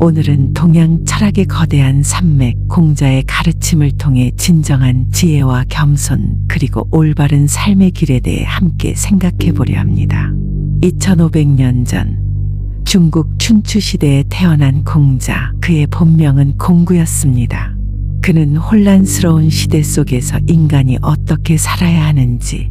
오늘은 동양 철학의 거대한 산맥 공자의 가르침을 통해 진정한 지혜와 겸손 그리고 올바른 삶의 길에 대해 함께 생각해 보려 합니다. 2500년 전 중국 춘추 시대에 태어난 공자, 그의 본명은 공구였습니다. 그는 혼란스러운 시대 속에서 인간이 어떻게 살아야 하는지,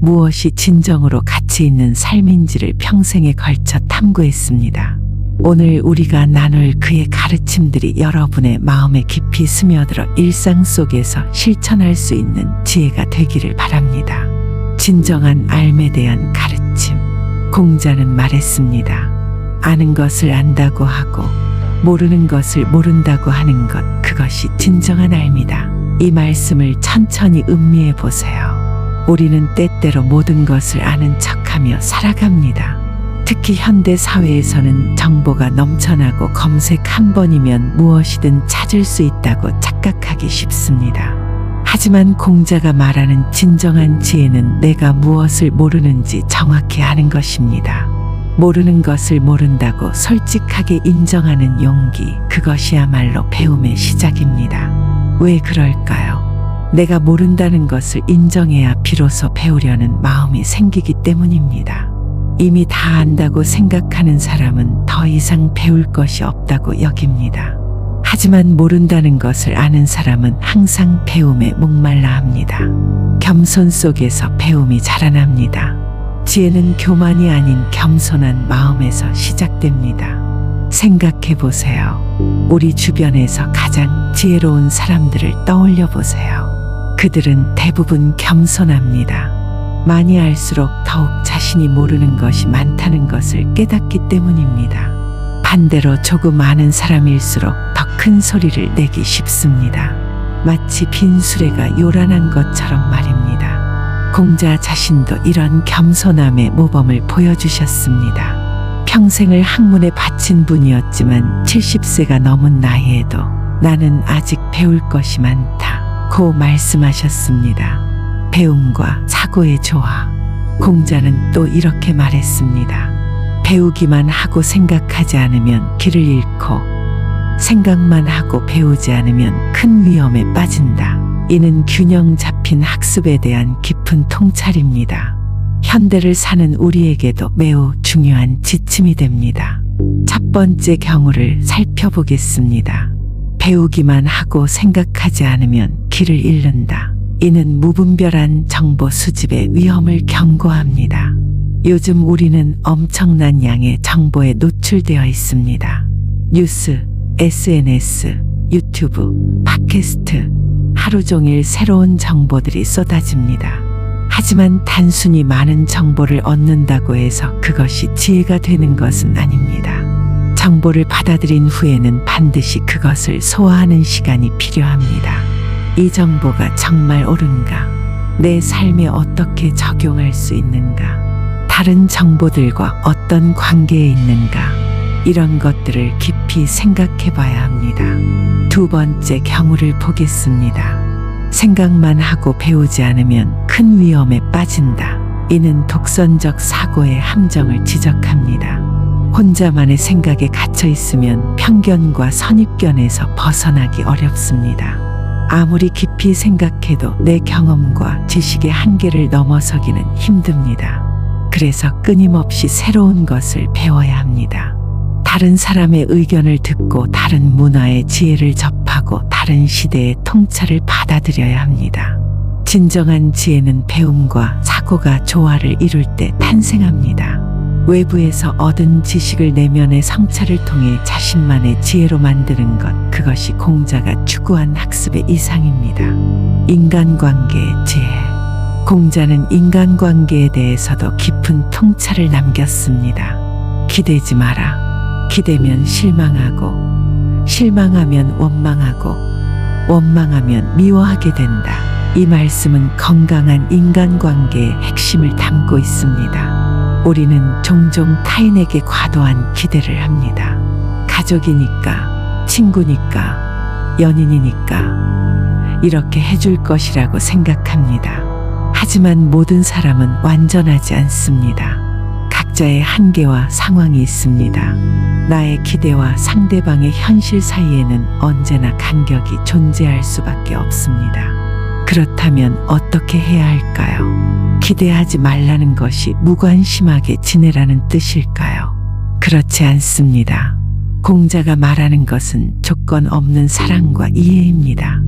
무엇이 진정으로 가치 있는 삶인지를 평생에 걸쳐 탐구했습니다. 오늘 우리가 나눌 그의 가르침들이 여러분의 마음에 깊이 스며들어 일상 속에서 실천할 수 있는 지혜가 되기를 바랍니다. 진정한 삶에 대한 가르침. 공자는 말했습니다. 아는 것을 안다고 하고 모르는 것을 모른다고 하는 것, 그것이 진정한 삶이다. 이 말씀을 천천히 음미해 보세요. 우리는 때때로 모든 것을 아는 척하며 살아갑니다. 특히 현대 사회에서는 정보가 넘쳐나고 검색 한 번이면 무엇이든 찾을 수 있다고 착각하기 쉽습니다. 하지만 공자가 말하는 진정한 지혜는 내가 무엇을 모르는지 정확히 아는 것입니다. 모르는 것을 모른다고 솔직하게 인정하는 용기, 그것이야말로 배움의 시작입니다. 왜 그럴까요? 내가 모른다는 것을 인정해야 비로소 배우려는 마음이 생기기 때문입니다. 이미 다 안다고 생각하는 사람은 더 이상 배울 것이 없다고 여깁니다. 하지만 모른다는 것을 아는 사람은 항상 배움에 목말라 합니다. 겸손 속에서 배움이 자라납니다. 지혜는 교만이 아닌 겸손한 마음에서 시작됩니다. 생각해 보세요. 우리 주변에서 가장 지혜로운 사람들을 떠올려 보세요. 그들은 대부분 겸손합니다. 많이 알수록 더욱 자신이 모르는 것이 많다는 것을 깨닫기 때문입니다. 반대로 조금 아는 사람일수록 더 큰 소리를 내기 쉽습니다. 마치 빈 수레가 요란한 것처럼 말입니다. 공자 자신도 이런 겸손함의 모범을 보여주셨습니다. 평생을 학문에 바친 분이었지만 70세가 넘은 나이에도 나는 아직 배울 것이 많다 고 말씀하셨습니다. 배움과 사고의 조화. 공자는 또 이렇게 말했습니다. 배우기만 하고 생각하지 않으면 길을 잃고 생각만 하고 배우지 않으면 큰 위험에 빠진다. 이는 균형 잡힌 학습에 대한 깊은 통찰입니다. 현대를 사는 우리에게도 매우 중요한 지침이 됩니다. 첫 번째 경우를 살펴보겠습니다. 배우기만 하고 생각하지 않으면 길을 잃는다. 이는 무분별한 정보 수집의 위험을 경고합니다. 요즘 우리는 엄청난 양의 정보에 노출되어 있습니다. 뉴스, SNS, 유튜브, 팟캐스트, 하루 종일 새로운 정보들이 쏟아집니다. 하지만 단순히 많은 정보를 얻는다고 해서 그것이 지혜가 되는 것은 아닙니다. 정보를 받아들인 후에는 반드시 그것을 소화하는 시간이 필요합니다. 이 정보가 정말 옳은가? 내 삶에 어떻게 적용할 수 있는가? 다른 정보들과 어떤 관계에 있는가? 이런 것들을 깊이 생각해 봐야 합니다. 두 번째 경우를 보겠습니다. 생각만 하고 배우지 않으면 큰 위험에 빠진다. 이는 독선적 사고의 함정을 지적합니다. 혼자만의 생각에 갇혀 있으면 편견과 선입견에서 벗어나기 어렵습니다. 아무리 깊이 생각해도 내 경험과 지식의 한계를 넘어서기는 힘듭니다. 그래서 끊임없이 새로운 것을 배워야 합니다. 다른 사람의 의견을 듣고 다른 문화의 지혜를 접하고 다른 시대의 통찰을 받아들여야 합니다. 진정한 지혜는 배움과 사고가 조화를 이룰 때 탄생합니다. 외부에서 얻은 지식을 내면의 성찰을 통해 자신만의 지혜로 만드는 것, 그것이 공자가 추구한 학습의 이상입니다. 인간관계의 지혜. 공자는 인간관계에 대해서도 깊은 통찰을 남겼습니다. 기대지 마라. 기대면 실망하고, 실망하면 원망하고, 원망하면 미워하게 된다. 이 말씀은 건강한 인간관계의 핵심을 담고 있습니다. 우리는 종종 타인에게 과도한 기대를 합니다. 가족이니까, 친구니까, 연인이니까 이렇게 해줄 것이라고 생각합니다. 하지만 모든 사람은 완전하지 않습니다. 각자의 한계와 상황이 있습니다. 나의 기대와 상대방의 현실 사이에는 언제나 간격이 존재할 수밖에 없습니다. 그렇다면 어떻게 해야 할까요? 기대하지 말라는 것이 무관심하게 지내라는 뜻일까요? 그렇지 않습니다. 공자가 말하는 것은 조건 없는 사랑과 이해입니다.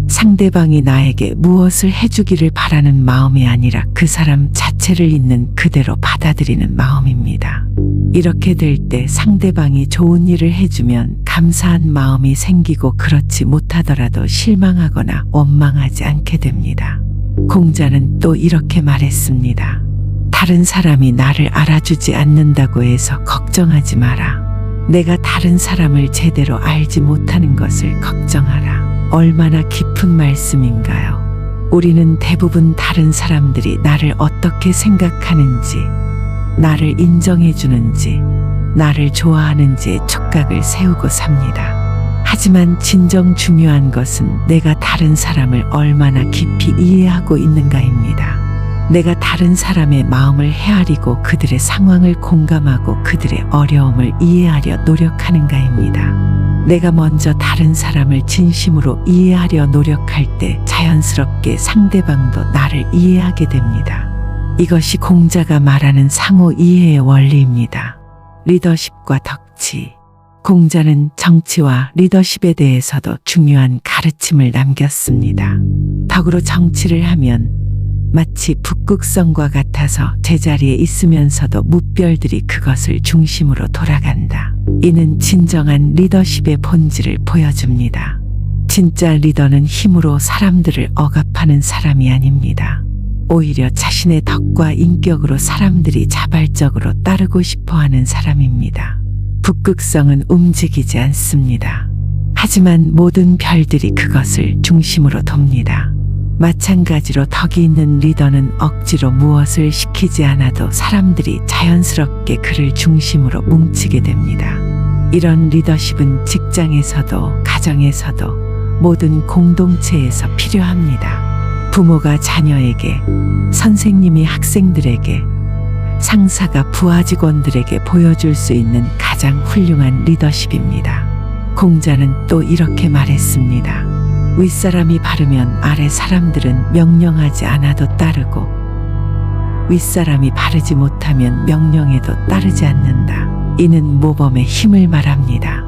상대방이 나에게 무엇을 해주기를 바라는 마음이 아니라 그 사람 자체를 있는 그대로 받아들이는 마음입니다. 이렇게 될 때 상대방이 좋은 일을 해주면 감사한 마음이 생기고 그렇지 못하더라도 실망하거나 원망하지 않게 됩니다. 공자는 또 이렇게 말했습니다. 다른 사람이 나를 알아주지 않는다고 해서 걱정하지 마라. 내가 다른 사람을 제대로 알지 못하는 것을 걱정하라. 얼마나 깊은 말씀인가요? 우리는 대부분 다른 사람들이 나를 어떻게 생각하는지, 나를 인정해주는지, 나를 좋아하는지에 촉각을 세우고 삽니다. 하지만 진정 중요한 것은 내가 다른 사람을 얼마나 깊이 이해하고 있는가입니다. 내가 다른 사람의 마음을 헤아리고 그들의 상황을 공감하고 그들의 어려움을 이해하려 노력하는가입니다. 내가 먼저 다른 사람을 진심으로 이해하려 노력할 때 자연스럽게 상대방도 나를 이해하게 됩니다. 이것이 공자가 말하는 상호 이해의 원리입니다. 리더십과 덕치. 공자는 정치와 리더십에 대해서도 중요한 가르침을 남겼습니다. 덕으로 정치를 하면 마치 북극성과 같아서 제자리에 있으면서도 무별들이 그것을 중심으로 돌아간다. 이는 진정한 리더십의 본질을 보여줍니다. 진짜 리더는 힘으로 사람들을 억압하는 사람이 아닙니다. 오히려 자신의 덕과 인격으로 사람들이 자발적으로 따르고 싶어하는 사람입니다. 북극성은 움직이지 않습니다. 하지만 모든 별들이 그것을 중심으로 돕니다. 마찬가지로 덕이 있는 리더는 억지로 무엇을 시키지 않아도 사람들이 자연스럽게 그를 중심으로 뭉치게 됩니다. 이런 리더십은 직장에서도 가정에서도 모든 공동체에서 필요합니다. 부모가 자녀에게, 선생님이 학생들에게, 상사가 부하 직원들에게 보여줄 수 있는 가장 훌륭한 리더십입니다. 공자는 또 이렇게 말했습니다. 윗사람이 바르면 아래 사람들은 명령하지 않아도 따르고 윗사람이 바르지 못하면 명령에도 따르지 않는다. 이는 모범의 힘을 말합니다.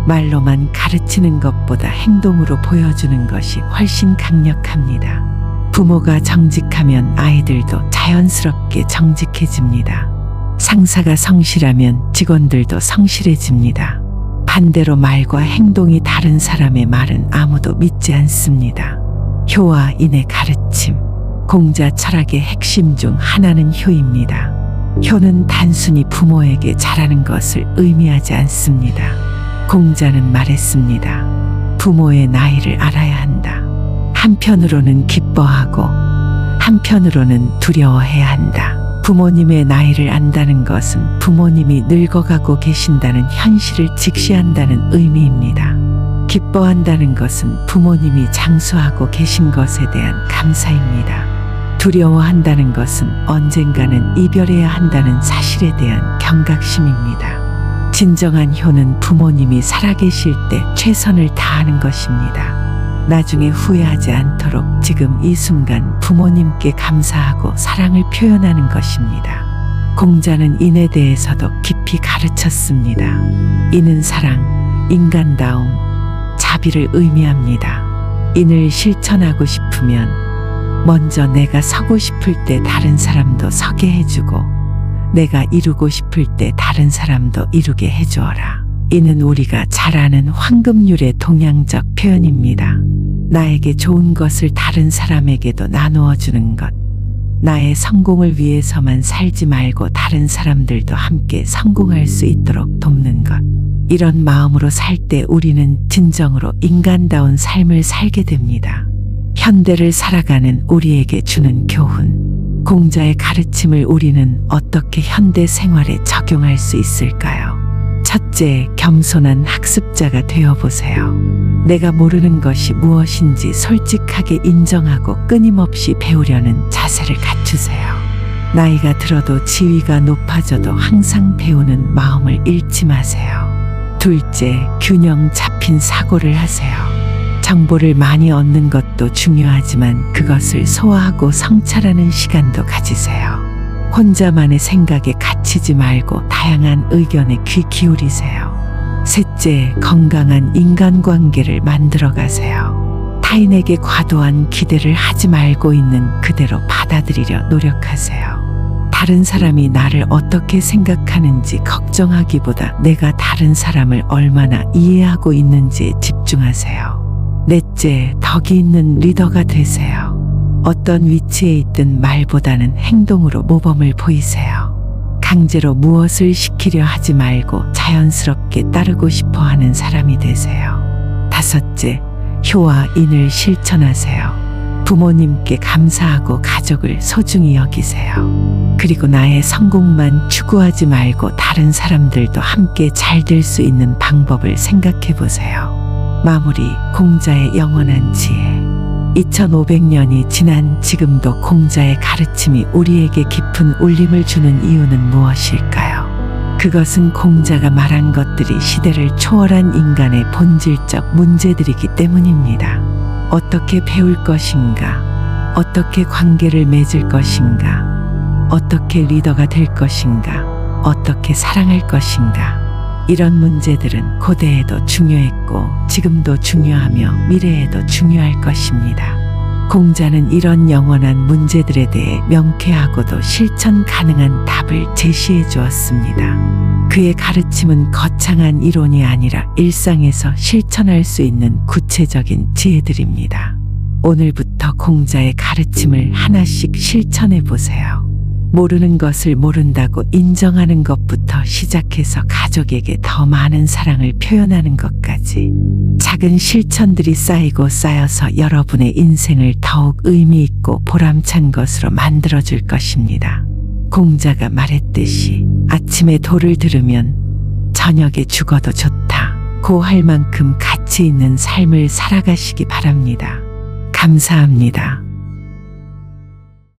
말로만 가르치는 것보다 행동으로 보여주는 것이 훨씬 강력합니다. 부모가 정직하면 아이들도 자연스럽게 정직해집니다. 상사가 성실하면 직원들도 성실해집니다. 반대로 말과 행동이 다른 사람의 말은 아무도 믿지 않습니다. 효와 인의 가르침. 공자 철학의 핵심 중 하나는 효입니다. 효는 단순히 부모에게 잘하는 것을 의미하지 않습니다. 공자는 말했습니다. 부모의 나이를 알아야 한다. 한편으로는 기뻐하고 한편으로는 두려워해야 한다. 부모님의 나이를 안다는 것은 부모님이 늙어가고 계신다는 현실을 직시한다는 의미입니다. 기뻐한다는 것은 부모님이 장수하고 계신 것에 대한 감사입니다. 두려워한다는 것은 언젠가는 이별해야 한다는 사실에 대한 경각심입니다. 진정한 효는 부모님이 살아계실 때 최선을 다하는 것입니다. 나중에 후회하지 않도록 지금 이 순간 부모님께 감사하고 사랑을 표현하는 것입니다. 공자는 인에 대해서도 깊이 가르쳤습니다. 인은 사랑, 인간다움, 자비를 의미합니다. 인을 실천하고 싶으면 먼저 내가 서고 싶을 때 다른 사람도 서게 해주고 내가 이루고 싶을 때 다른 사람도 이루게 해주어라. 이는 우리가 잘 아는 황금률의 동양적 표현입니다. 나에게 좋은 것을 다른 사람에게도 나누어 주는 것. 나의 성공을 위해서만 살지 말고 다른 사람들도 함께 성공할 수 있도록 돕는 것. 이런 마음으로 살 때 우리는 진정으로 인간다운 삶을 살게 됩니다. 현대를 살아가는 우리에게 주는 교훈. 공자의 가르침을 우리는 어떻게 현대 생활에 적용할 수 있을까요? 첫째, 겸손한 학습자가 되어보세요. 내가 모르는 것이 무엇인지 솔직하게 인정하고 끊임없이 배우려는 자세를 갖추세요. 나이가 들어도 지위가 높아져도 항상 배우는 마음을 잃지 마세요. 둘째, 균형 잡힌 사고를 하세요. 정보를 많이 얻는 것도 중요하지만 그것을 소화하고 성찰하는 시간도 가지세요. 혼자만의 생각에 갇히지 말고 다양한 의견에 귀 기울이세요. 셋째, 건강한 인간관계를 만들어 가세요. 타인에게 과도한 기대를 하지 말고 있는 그대로 받아들이려 노력하세요. 다른 사람이 나를 어떻게 생각하는지 걱정하기보다 내가 다른 사람을 얼마나 이해하고 있는지에 집중하세요. 넷째, 덕이 있는 리더가 되세요. 어떤 위치에 있든 말보다는 행동으로 모범을 보이세요. 강제로 무엇을 시키려 하지 말고 자연스럽게 따르고 싶어 하는 사람이 되세요. 다섯째, 효와 인을 실천하세요. 부모님께 감사하고 가족을 소중히 여기세요. 그리고 나의 성공만 추구하지 말고 다른 사람들도 함께 잘 될 수 있는 방법을 생각해 보세요. 마무리, 공자의 영원한 지혜. 2500년이 지난 지금도 공자의 가르침이 우리에게 깊은 울림을 주는 이유는 무엇일까요? 그것은 공자가 말한 것들이 시대를 초월한 인간의 본질적 문제들이기 때문입니다. 어떻게 배울 것인가? 어떻게 관계를 맺을 것인가? 어떻게 리더가 될 것인가? 어떻게 사랑할 것인가? 이런 문제들은 고대에도 중요했고 지금도 중요하며 미래에도 중요할 것입니다. 공자는 이런 영원한 문제들에 대해 명쾌하고도 실천 가능한 답을 제시해 주었습니다. 그의 가르침은 거창한 이론이 아니라 일상에서 실천할 수 있는 구체적인 지혜들입니다. 오늘부터 공자의 가르침을 하나씩 실천해 보세요. 모르는 것을 모른다고 인정하는 것부터 시작해서 가족에게 더 많은 사랑을 표현하는 것까지 작은 실천들이 쌓이고 쌓여서 여러분의 인생을 더욱 의미 있고 보람찬 것으로 만들어줄 것입니다. 공자가 말했듯이 아침에 도를 들으면 저녁에 죽어도 좋다. 고 할 만큼 가치 있는 삶을 살아가시기 바랍니다. 감사합니다.